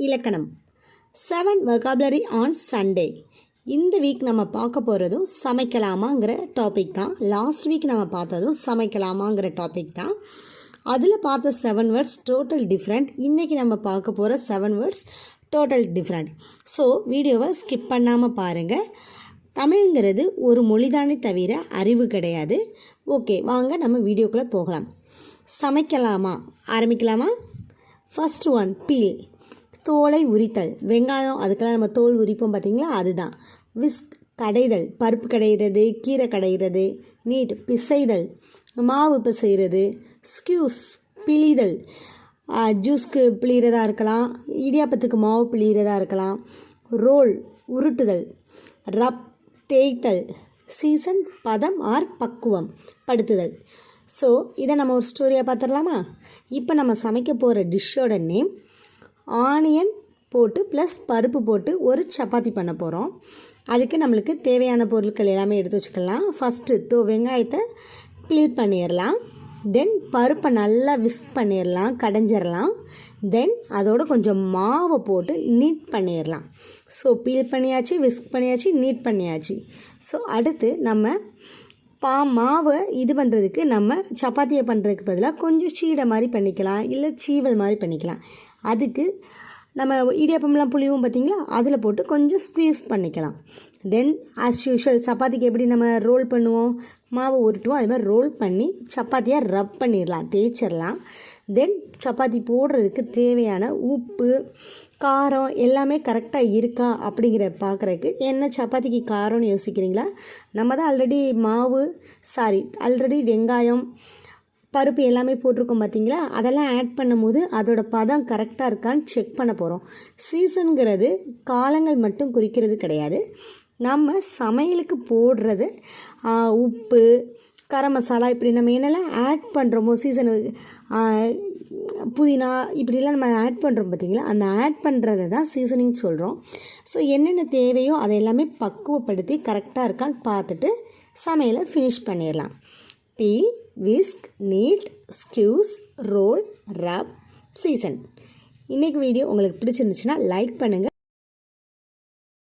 இலக்கணம் 7 vocabulary on Sunday. இந்த week நம்ம பார்க்க போகிறதும் சமைக்கலாமாங்கிற டாபிக் தான். லாஸ்ட் வீக் நம்ம பார்த்ததும் சமைக்கலாமாங்கிற டாபிக் தான். அதில் பார்த்த 7 வேர்ட்ஸ் டோட்டல் டிஃப்ரெண்ட். இன்றைக்கி நம்ம பார்க்க போகிற 7 வேர்ட்ஸ் டோட்டல் டிஃப்ரெண்ட். ஸோ வீடியோவை ஸ்கிப் பண்ணாமல் பாருங்கள். தமிழ்ங்கிறது ஒரு மொழிதானே தவிர அறிவு கிடையாது. ஓகே, வாங்க நம்ம வீடியோக்குள்ளே போகலாம். சமைக்கலாமா ஆரம்பிக்கலாமா? ஃபர்ஸ்ட் ஒன், பீல், தோலை உரித்தல். வெங்காயம் அதுக்கெல்லாம் நம்ம தோல் உரிப்போம் பார்த்திங்களா, அதுதான். விஸ்க், கடைதல், பருப்பு கடைகிறது, கீரை கடைகிறது. நீட், பிசைதல், மாவு பிசைகிறது. ஸ்கியூஸ், பிழிதல், ஜூஸ்க்கு பிழிகிறதா இருக்கலாம், இடியாப்பத்துக்கு மாவு பிழிகிறதா இருக்கலாம். ரோல், உருட்டுதல். ரப், தேய்த்தல். சீசன், பதம் ஆர் பக்குவம், படுத்துதல். ஸோ இதை நம்ம ஒரு ஸ்டோரியாக பார்த்துடலாமா? இப்போ நம்ம சமைக்க போகிற டிஷ்ஷோட நேம் ஆனியன் போட்டு ப்ளஸ் பருப்பு போட்டு ஒரு சப்பாத்தி பண்ண போகிறோம். அதுக்கு நம்மளுக்கு தேவையான பொருட்கள் எல்லாமே எடுத்து வச்சுக்கலாம். ஃபஸ்ட்டு வெங்காயத்தை பீல் பண்ணிடலாம். தென் பருப்பை நல்லா விஸ்க் பண்ணிடலாம், கடைஞ்சிடலாம். தென் அதோடு கொஞ்சம் மாவை போட்டு நீட் பண்ணிடலாம். ஸோ பீல் பண்ணியாச்சு, விஸ்க் பண்ணியாச்சு, நீட் பண்ணியாச்சு. ஸோ அடுத்து நம்ம மாவை இது பண்ணுறதுக்கு நம்ம சப்பாத்தியை பண்ணுறதுக்கு பதிலாக கொஞ்சம் சீடை மாதிரி பண்ணிக்கலாம், இல்லை சீவல் மாதிரி பண்ணிக்கலாம். அதுக்கு நம்ம இடியாப்பம்லாம் புளிவும் பார்த்திங்களா, அதில் போட்டு கொஞ்சம் ஸ்க்வீஸ் பண்ணிக்கலாம். தென் ஆஸ் யூஷுவல் சப்பாத்திக்கு எப்படி நம்ம ரோல் பண்ணுவோம், மாவை உருட்டுவோம், அது மாதிரி ரோல் பண்ணி சப்பாத்தியாக ரப் பண்ணிடலாம், தேய்ச்சிடலாம். தென் சப்பாத்தி போடுறதுக்கு தேவையான உப்பு, காரம் எல்லாமே கரெக்டாக இருக்கா அப்படிங்கிற பார்க்குறதுக்கு. என்ன சப்பாத்திக்கு காரம்னு யோசிக்கிறீங்களா? நம்ம தான் ஆல்ரெடி வெங்காயம், பருப்பு எல்லாமே போட்டிருக்கோம் பார்த்திங்களா, அதெல்லாம் ஆட் பண்ணும்போது அதோட பதம் கரெக்டாக இருக்கான்னு செக் பண்ண போகிறோம். சீசனுங்கிறது காலங்கள் மட்டும் குறிக்கிறது கிடையாது. நம்ம சமையலுக்கு போடுறது உப்பு, கரம் மசாலா, இப்படி நம்ம என்னெல்லாம் ஆட் பண்ணுறோமோ, சீசனு புதினா இப்படிலாம் நம்ம ஆட் பண்ணுறோம் பார்த்திங்களா, அந்த ஆட் பண்ணுறதை தான் சீசனிங் சொல்கிறோம். ஸோ என்னென்ன தேவையோ அதை எல்லாமே பக்குவப்படுத்தி கரெக்டாக இருக்கான்னு பார்த்துட்டு சமையலை ஃபினிஷ் பண்ணிடலாம். பீல், விஸ்க், நீட், ஸ்கியூஸ், ரோல், ரப், சீசன். இன்றைக்கி வீடியோ உங்களுக்கு பிடிச்சிருந்துச்சுன்னா லைக் பண்ணுங்கள்.